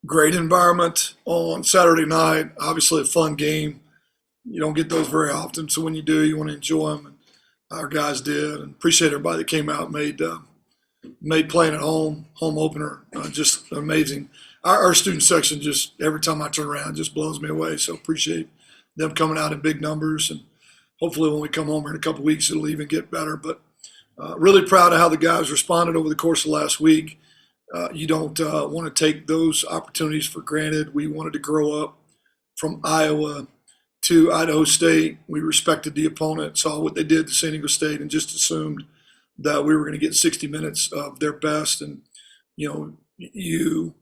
Great environment on Saturday night. Obviously, a fun game. You don't get those very often, so when you do, you want to enjoy them. And our guys did, and appreciate everybody that came out and made playing at home opener just amazing. Our student section just every time I turn around just blows me away. So appreciate them coming out in big numbers, and hopefully when we come home in a couple of weeks it'll even get better. But really proud of how the guys responded over the course of last week. You don't want to take those opportunities for granted. We wanted to grow up from Iowa to Idaho State. We respected the opponent, saw what they did to San Diego State, and just assumed that we were going to get 60 minutes of their best. And, you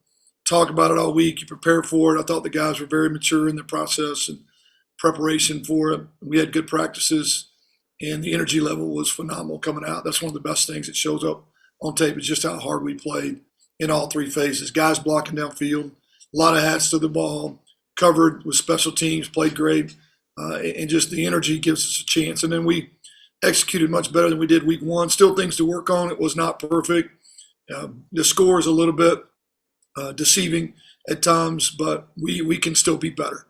talk about it all week. You prepare for it. I thought the guys were very mature in the process and preparation for it. We had good practices, and the energy level was phenomenal coming out. That's one of the best things that shows up on tape is just how hard we played in all three phases. Guys blocking downfield, a lot of hats to the ball, covered with special teams, played great, and just the energy gives us a chance. And then we executed much better than we did week one. Still things to work on. It was not perfect. The score is a little bit deceiving at times, but we can still be better.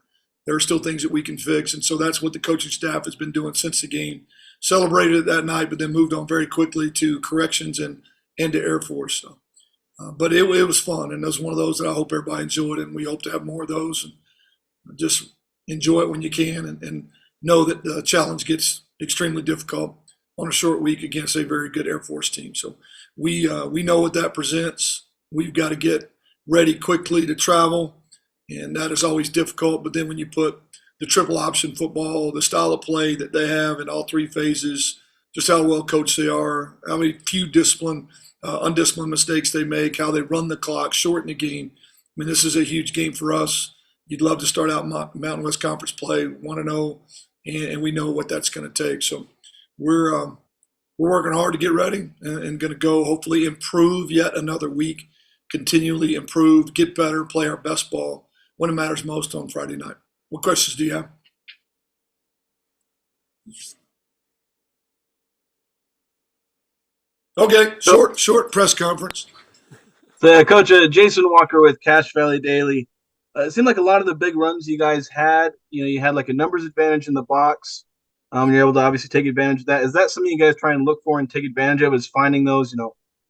There are still things that we can fix, and so that's what the coaching staff has been doing since the game. Celebrated it that night, but then moved on very quickly to corrections and to Air Force. So, but it was fun, and it was one of those that I hope everybody enjoyed, and we hope to have more of those. And just enjoy it when you can, and know that the challenge gets extremely difficult on a short week against a very good Air Force team. So we know what that presents. We've got to get ready quickly to travel, and that is always difficult. But then when you put the triple option football, the style of play that they have in all three phases, just how well coached they are, how many few undisciplined mistakes they make, how they run the clock, shorten the game. I mean, this is a huge game for us. You'd love to start out Mountain West Conference play 1-0, and we know what that's going to take. So we're working hard to get ready and going to go hopefully improve yet another week, continually improve, get better, play our best ball when it matters most on Friday night. What questions do you have? Okay, short press conference. So, Coach Jason Walker with Cache Valley Daily. It seemed like a lot of the big runs you guys had, you had like a numbers advantage in the box. You're able to obviously take advantage of that. Is that something you guys try and look for and take advantage of? Is finding those,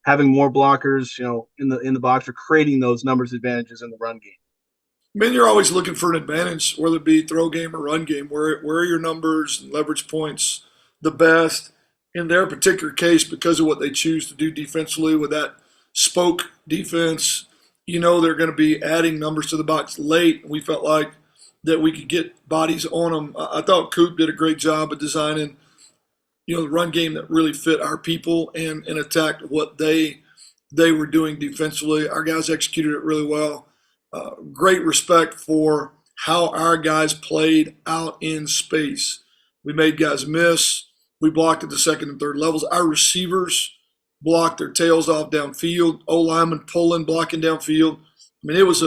having more blockers, in the box, or creating those numbers advantages in the run game? I mean, you're always looking for an advantage, whether it be throw game or run game. Where are your numbers and leverage points the best? In their particular case, because of what they choose to do defensively with that spoke defense, they're going to be adding numbers to the box late. We felt like that we could get bodies on them. I thought Coop did a great job of designing, the run game that really fit our people and attacked what they were doing defensively. Our guys executed it really well. Great respect for how our guys played out in space. We made guys miss. We blocked at the second and third levels. Our receivers blocked their tails off downfield. O-linemen pulling, blocking downfield. I mean, it was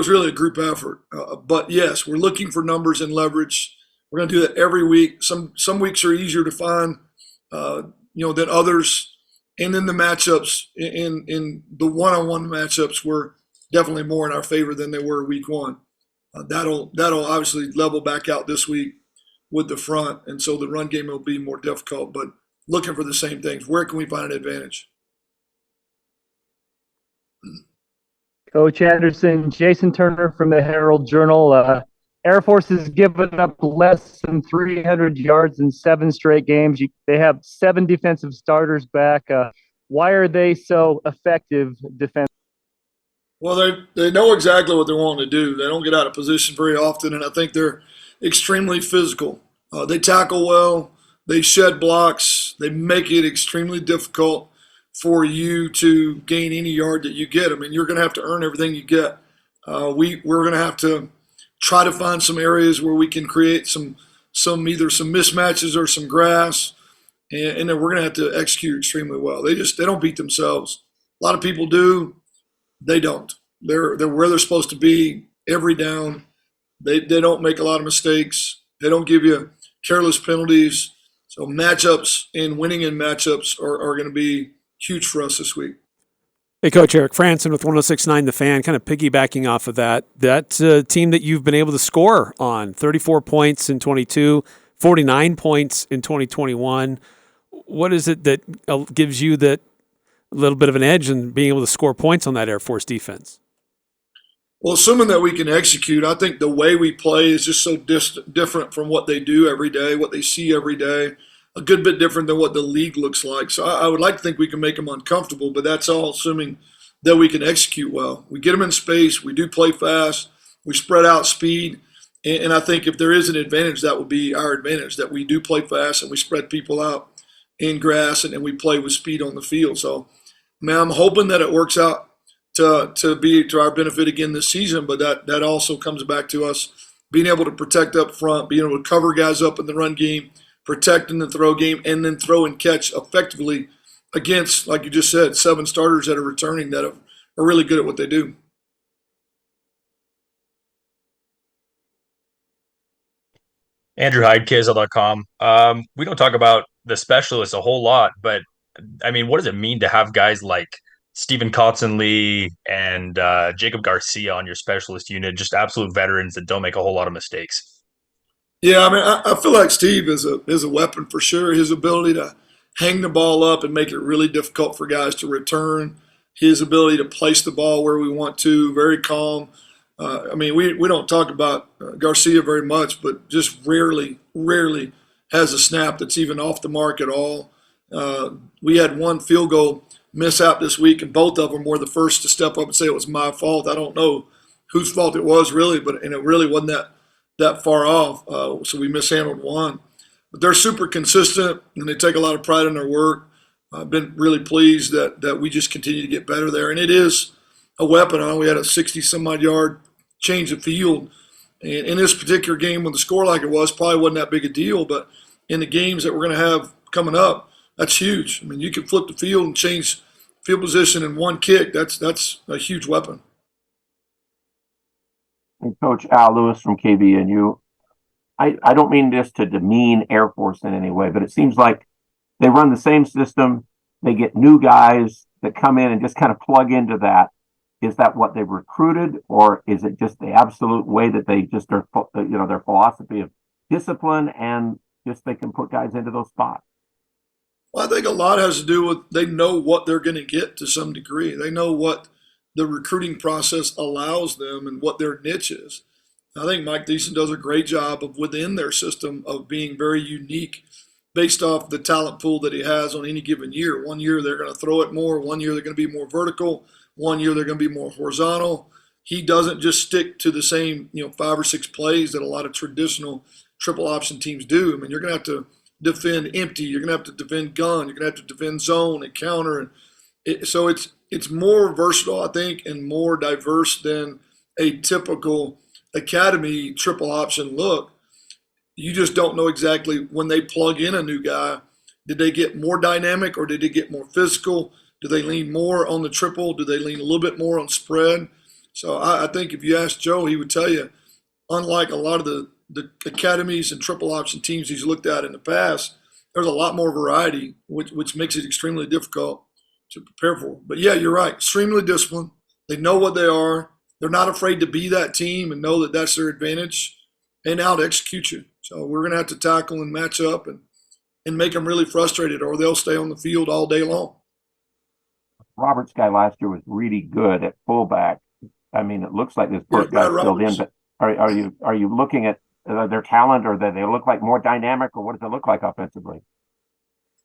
really a group effort. But yes, we're looking for numbers and leverage. We're going to do that every week. Some weeks are easier to find, than others. And then the matchups in the one-on-one matchups were definitely more in our favor than they were week one. That'll obviously level back out this week with the front, and so the run game will be more difficult, but looking for the same things. Where can we find an advantage? Coach Anderson, Jason Turner from the Herald Journal. Air Force has given up less than 300 yards in 7 straight games. They have 7 defensive starters back. Why are they so effective defensively? Well, they know exactly what they want to do. They don't get out of position very often, and I think they're extremely physical. They tackle well. They shed blocks. They make it extremely difficult for you to gain any yard that you get. I mean, you're going to have to earn everything you get. We're going to have to try to find some areas where we can create some either some mismatches or some grass, and then we're going to have to execute extremely well. They don't beat themselves. A lot of people do. They don't. They're where they're supposed to be every down. They don't make a lot of mistakes. They don't give you careless penalties. So matchups and winning in matchups are going to be huge for us this week. Hey, Coach Eric Franson with 106.9 The Fan, kind of piggybacking off of that team that you've been able to score on, 34 points in 22, 49 points in 2021. What is it that gives you that little bit of an edge in being able to score points on that Air Force defense? Well, assuming that we can execute, I think the way we play is just so different from what they do every day, what they see every day, a good bit different than what the league looks like. So I would like to think we can make them uncomfortable, but that's all assuming that we can execute well. We get them in space. We do play fast. We spread out speed. And I think if there is an advantage, that would be our advantage, that we do play fast and we spread people out in grass and we play with speed on the field. So, man, I'm hoping that it works out to be to our benefit again this season, but that also comes back to us being able to protect up front, being able to cover guys up in the run game, protect in the throw game, and then throw and catch effectively against, like you just said, 7 starters that are returning that are really good at what they do. Andrew Hyde, KSL.com. We don't talk about the specialists a whole lot, but I mean, what does it mean to have guys like Stephen Cotson-Lee and Jacob Garcia on your specialist unit, just absolute veterans that don't make a whole lot of mistakes? Yeah, I mean, I feel like Steve is a weapon for sure. His ability to hang the ball up and make it really difficult for guys to return. His ability to place the ball where we want to, very calm. I mean, we don't talk about Garcia very much, but just rarely has a snap that's even off the mark at all. We had one field goal mishap this week, and both of them were the first to step up and say it was my fault. I don't know whose fault it was really, and it really wasn't that far off. So we mishandled one. But they're super consistent, and they take a lot of pride in their work. I've been really pleased that we just continue to get better there. And it is a weapon. We had a 60-some-odd yard change of field. And in this particular game, with the score like it was, probably wasn't that big a deal. But in the games that we're going to have coming up, that's huge. I mean, you can flip the field and change field position in one kick. That's a huge weapon. And Coach Al Lewis from KBNU. I don't mean this to demean Air Force in any way, but it seems like they run the same system. They get new guys that come in and just kind of plug into that. Is that what they've recruited, or is it just the absolute way that they just are, their philosophy of discipline and just they can put guys into those spots? Well, I think a lot has to do with they know what they're going to get to some degree. They know what the recruiting process allows them and what their niche is. I think Mike Thiessen does a great job of within their system of being very unique based off the talent pool that he has on any given year. One year they're going to throw it more. One year they're going to be more vertical. One year they're going to be more horizontal. He doesn't just stick to the same 5 or 6 plays that a lot of traditional triple option teams do. I mean, you're going to have to defend empty. You're going to have to defend gun. You're going to have to defend zone and counter. So it's more versatile, I think, and more diverse than a typical academy triple option look. You just don't know exactly when they plug in a new guy, did they get more dynamic or did they get more physical? Do they lean more on the triple? Do they lean a little bit more on spread? So I think if you ask Joe, he would tell you, unlike a lot of the academies and triple option teams he's looked at in the past, there's a lot more variety, which makes it extremely difficult to prepare for. But yeah, you're right. Extremely disciplined. They know what they are. They're not afraid to be that team and know that that's their advantage and out execute you. So we're going to have to tackle and match up and make them really frustrated, or they'll stay on the field all day long. Roberts' guy last year was really good at fullback. I mean, it looks like this guy's filled in, but are you looking at their talent, or that they look like more dynamic, or what does it look like offensively?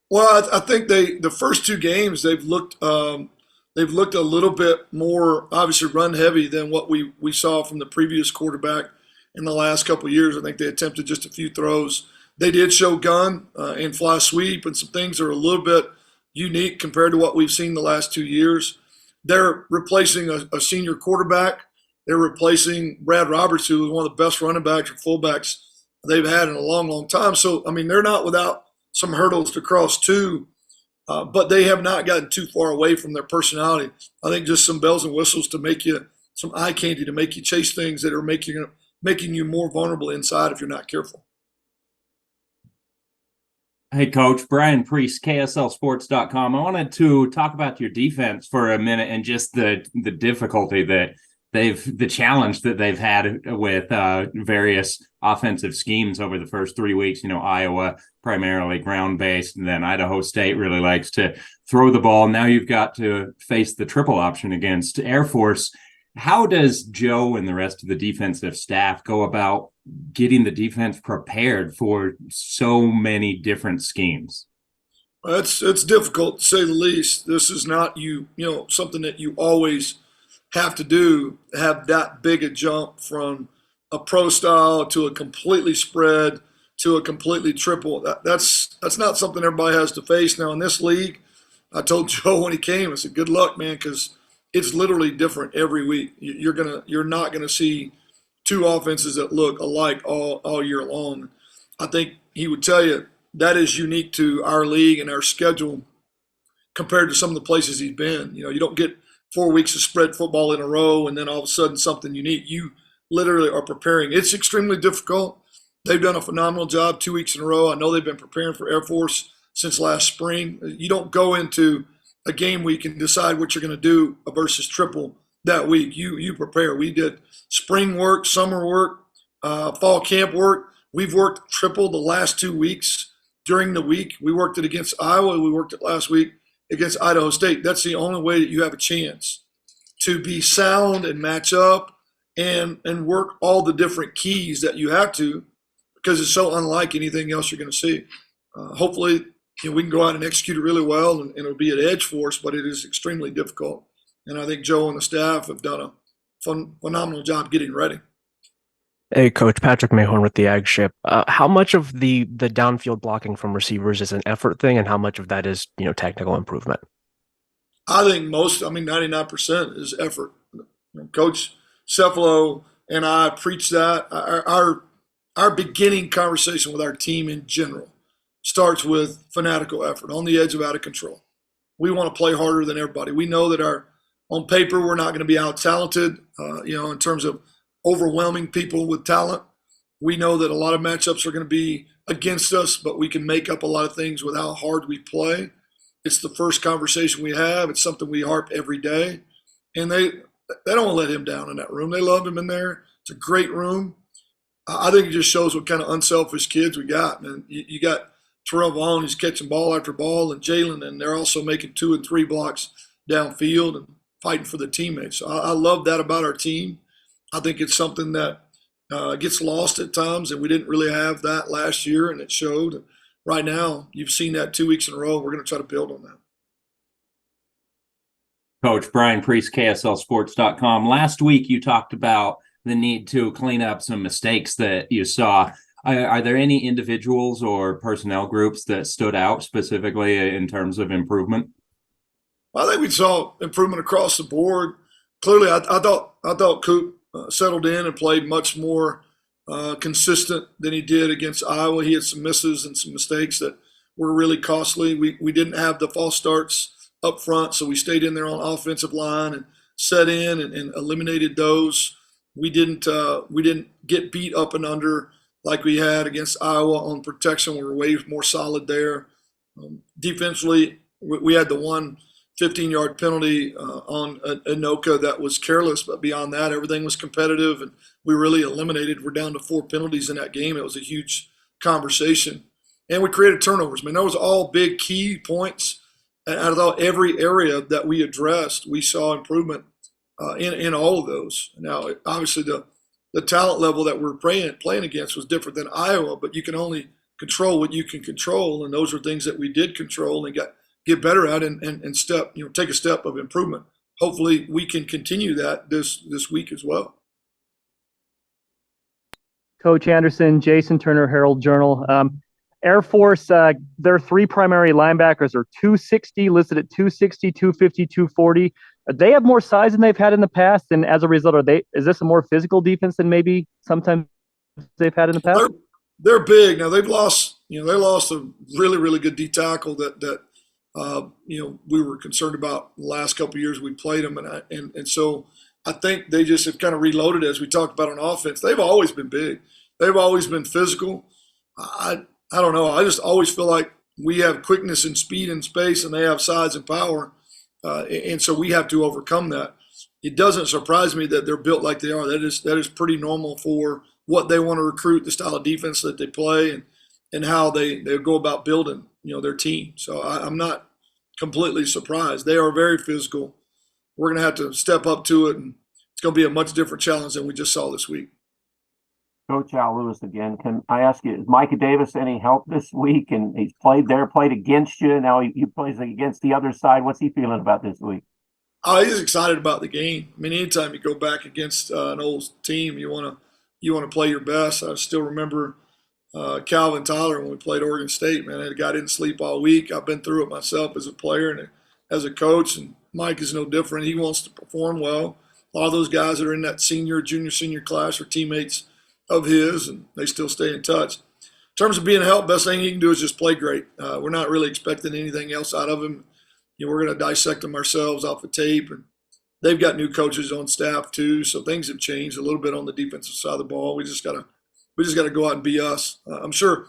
Well, I think the first 2 games they've looked a little bit more obviously run heavy than what we saw from the previous quarterback in the last couple of years. I think they attempted just a few throws. They did show gun and fly sweep and some things that are a little bit unique compared to what we've seen the last 2 years. They're replacing a senior quarterback. They're replacing Brad Roberts, who was one of the best running backs or fullbacks they've had in a long, long time. So, I mean, they're not without some hurdles to cross too, but they have not gotten too far away from their personality. I think just some bells and whistles to make you, some eye candy to make you chase things that are making you more vulnerable inside if you're not careful. Hey, Coach. Brian Priest, KSLSports.com. I wanted to talk about your defense for a minute and just the difficulty that the challenge that they've had with various offensive schemes over the first 3 weeks. Iowa primarily ground based, and then Idaho State really likes to throw the ball. Now you've got to face the triple option against Air Force. How does Joe and the rest of the defensive staff go about getting the defense prepared for so many different schemes? It's difficult to say the least. This is not something that you always have to do. Have that big a jump from a pro style to a completely spread to a completely triple. That's not something everybody has to face now in this league. I told Joe when he came, I said, "Good luck, man," because it's literally different every week. You're not gonna see two offenses that look alike all year long. I think he would tell you that is unique to our league and our schedule compared to some of the places he's been. You don't get 4 weeks of spread football in a row and then all of a sudden something unique. You literally are preparing. It's extremely difficult. They've done a phenomenal job 2 weeks in a row. I know they've been preparing for Air Force since last spring. You don't go into a game week and decide what you're going to do versus triple that week. You prepare. We did spring work, summer work, fall camp work. We've worked triple the last 2 weeks during the week. We worked it against Iowa. We worked it last week against Idaho State. That's the only way that you have a chance to be sound and match up and work all the different keys that you have to, because it's so unlike anything else you're going to see. Hopefully, we can go out and execute it really well, and it'll be an edge for us, but it is extremely difficult. And I think Joe and the staff have done a phenomenal job getting ready. Hey, Coach Patrick Mahorn with the Ag Ship. How much of the downfield blocking from receivers is an effort thing, and how much of that is technical improvement? I think 99% is effort. Coach Cephalo and I preach that. Our beginning conversation with our team in general starts with fanatical effort, on the edge of out of control. We want to play harder than everybody. We know that on paper we're not going to be out talented, in terms of overwhelming people with talent. We know that a lot of matchups are going to be against us, but we can make up a lot of things with how hard we play. It's the first conversation we have. It's something we harp every day. And they don't want to let him down in that room. They love him in there. It's a great room. I think it just shows what kind of unselfish kids we got. Man, you got Terrell Vaughn, who's catching ball after ball, and Jalen, and they're also making 2 and 3 blocks downfield and fighting for the teammates. So I love that about our team. I think it's something that gets lost at times, and we didn't really have that last year, and it showed. Right now, you've seen that 2 weeks in a row. We're going to try to build on that. Coach Brian Priest, KSLSports.com. Last week, you talked about the need to clean up some mistakes that you saw. Are there any individuals or personnel groups that stood out specifically in terms of improvement? Well, I think we saw improvement across the board. Clearly, I thought Coop settled in and played much more consistent than he did against Iowa. He had some misses and some mistakes that were really costly. We didn't have the false starts up front, so we stayed in there on offensive line and set in and eliminated those. We didn't get beat up and under like we had against Iowa on protection. We were way more solid there. Defensively, we had the one 15-yard penalty on Anoka that was careless, but beyond that, everything was competitive, and we really eliminated. We're down to 4 penalties in that game. It was a huge conversation. And we created turnovers. I mean, those were all big key points. And out of every area that we addressed, we saw improvement in all of those. Now, obviously, the talent level that we're playing against was different than Iowa, but you can only control what you can control, and those are things that we did control and get better at and take a step of improvement. Hopefully, we can continue that this week as well. Coach Anderson, Jason Turner, Herald Journal. Air Force, their 3 primary linebackers are 260, listed at 260, 250, 240. They have more size than they've had in the past, and as a result, is this a more physical defense than maybe sometimes they've had in the past? They're big. Now they lost a really, really good D tackle that we were concerned about the last couple of years we played them, and so I think they just have kind of reloaded as we talked about on offense. They've always been big. They've always been physical. I don't know. I just always feel like we have quickness and speed and space, and they have size and power, and so we have to overcome that. It doesn't surprise me that they're built like they are. That is pretty normal for what they want to recruit, the style of defense that they play, and how they go about building their team. So I'm not completely surprised. They are very physical. We're going to have to step up to it, and it's going to be a much different challenge than we just saw this week. Coach Al Lewis again. Can I ask you, is Micah Davis any help this week? And he's played against you. Now he plays against the other side. What's he feeling about this week? Oh, he's excited about the game. I mean, anytime you go back against an old team, you want to play your best. I still remember Calvin Tyler when we played Oregon State. Man, the guy didn't sleep all week. I've been through it myself as a player and as a coach, and Mike is no different. He wants to perform well. A lot of those guys that are in that junior, senior class are teammates of his, and they still stay in touch. In terms of being helped, best thing he can do is just play great. We're not really expecting anything else out of him. We're going to dissect them ourselves off the tape, and they've got new coaches on staff too, so things have changed a little bit on the defensive side of the ball. We just got to go out and be us. I'm sure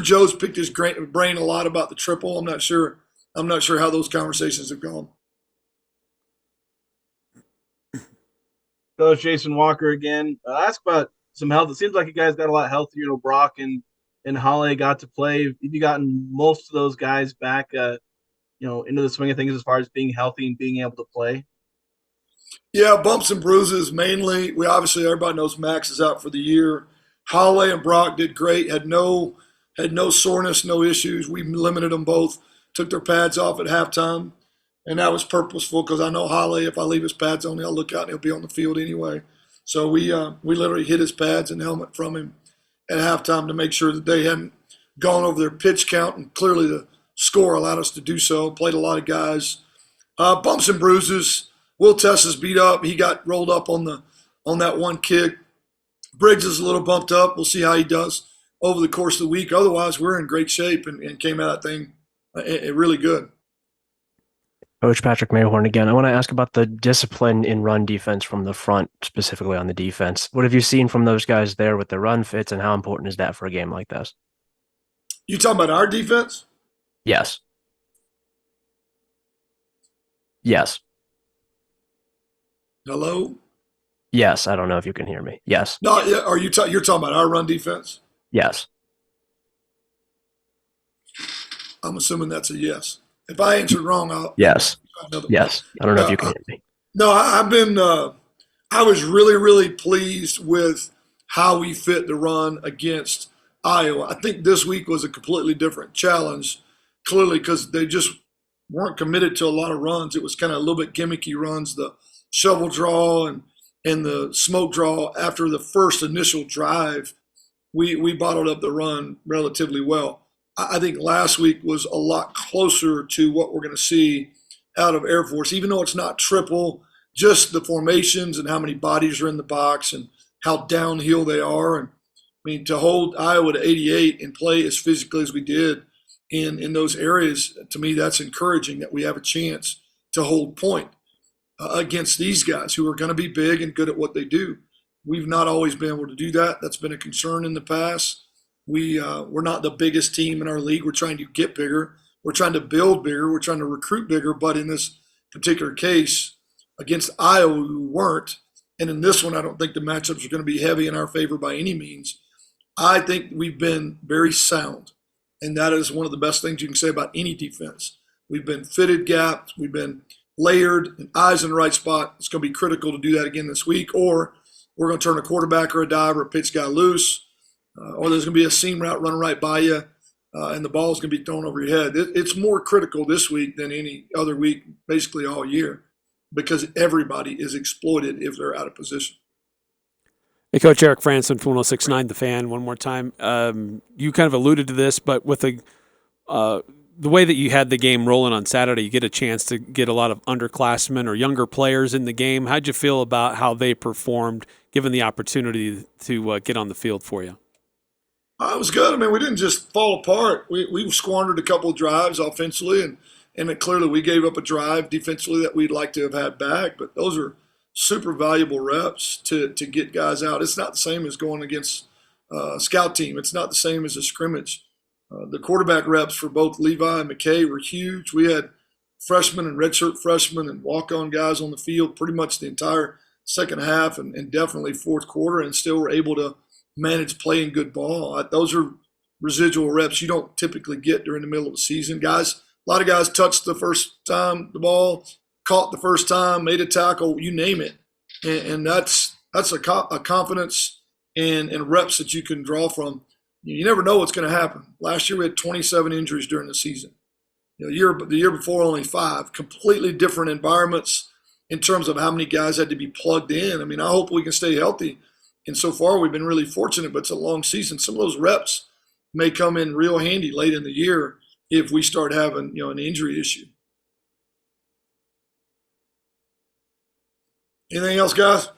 Joe's picked his brain a lot about the triple. I'm not sure how those conversations have gone. Coach Jason Walker again. Ask about some health. It seems like you guys got a lot healthier. Brock and Halle got to play. Have you gotten most of those guys back? Into the swing of things as far as being healthy and being able to play? Yeah, bumps and bruises mainly. Everybody knows Max is out for the year. Halle and Brock did great. Had no soreness, no issues. We limited them both. Took their pads off at halftime, and that was purposeful because I know Halle. If I leave his pads on, he'll look out and he'll be on the field anyway. So we literally hid his pads and helmet from him at halftime to make sure that they hadn't gone over their pitch count, and clearly the score allowed us to do so. Played a lot of guys. Bumps and bruises. Will Tess is beat up. He got rolled up on that one kick. Briggs is a little bumped up. We'll see how he does over the course of the week. Otherwise, we're in great shape and came out of that thing really good. Coach Patrick Mayhorn again. I want to ask about the discipline in run defense from the front, specifically on the defense. What have you seen from those guys there with the run fits, and how important is that for a game like this? You talking about our defense? Yes. Yes. Hello? Yes. I don't know if you can hear me. Yes. No, are you're talking about our run defense? Yes. I'm assuming that's a yes. If I answered wrong, I'll yes. Yes. I don't know if you can hear me. No, I've been I was really, really pleased with how we fit the run against Iowa. I think this week was a completely different challenge, clearly, because they just weren't committed to a lot of runs. It was kind of a little bit gimmicky runs, the shovel draw and the smoke draw. After the first initial drive, we bottled up the run relatively well. I think last week was a lot closer to what we're going to see out of Air Force, even though it's not triple, just the formations and how many bodies are in the box and how downhill they are. And I mean, to hold Iowa to 88 and play as physically as we did in those areas, to me, that's encouraging that we have a chance to hold point against these guys who are going to be big and good at what they do. We've not always been able to do that. That's been a concern in the past. We're not the biggest team in our league. We're trying to get bigger. We're trying to build bigger. We're trying to recruit bigger. But in this particular case, against Iowa, we weren't. And in this one, I don't think the matchups are going to be heavy in our favor by any means. I think we've been very sound. And that is one of the best things you can say about any defense. We've been fitted gaps. We've been layered and eyes in the right spot. It's going to be critical to do that again this week. Or we're going to turn a quarterback or a dive or a pitch guy loose. Or there's going to be a seam route running right by you, and the ball's going to be thrown over your head. It's more critical this week than any other week, basically all year, because everybody is exploited if they're out of position. Hey, Coach Eric Franson from 106.9 The Fan, one more time. You kind of alluded to this, but with the way that you had the game rolling on Saturday, you get a chance to get a lot of underclassmen or younger players in the game. How'd you feel about how they performed, given the opportunity to get on the field for you? It was good. I mean, we didn't just fall apart. We squandered a couple of drives offensively, and clearly we gave up a drive defensively that we'd like to have had back. But those are super valuable reps to get guys out. It's not the same as going against a scout team. It's not the same as a scrimmage. The quarterback reps for both Levi and McKay were huge. We had freshmen and redshirt freshmen and walk-on guys on the field pretty much the entire second half and definitely fourth quarter, and still were able to manage playing good ball. Those are residual reps you don't typically get during the middle of the season. Guys, a lot of guys touched the first time the ball, caught the first time, made a tackle, you name it, and that's a confidence and reps that you can draw from. You never know what's going to happen. Last year we had 27 injuries during the season. The year before only 5. Completely different environments in terms of how many guys had to be plugged in. I mean, I hope we can stay healthy. And so far we've been really fortunate, but it's a long season. Some of those reps may come in real handy late in the year if we start having, an injury issue. Anything else, guys?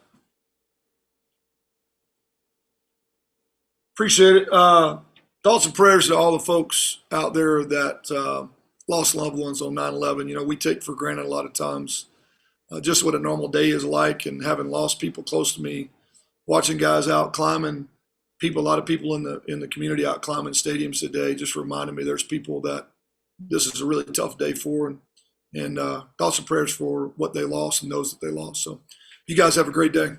Appreciate it. Thoughts and prayers to all the folks out there that lost loved ones on 9/11. We take for granted a lot of times just what a normal day is like, and having lost people close to me, watching guys out climbing, a lot of people in the community out climbing stadiums today just reminded me there's people that this is a really tough day for, and thoughts and prayers for what they lost and those that they lost. So you guys have a great day.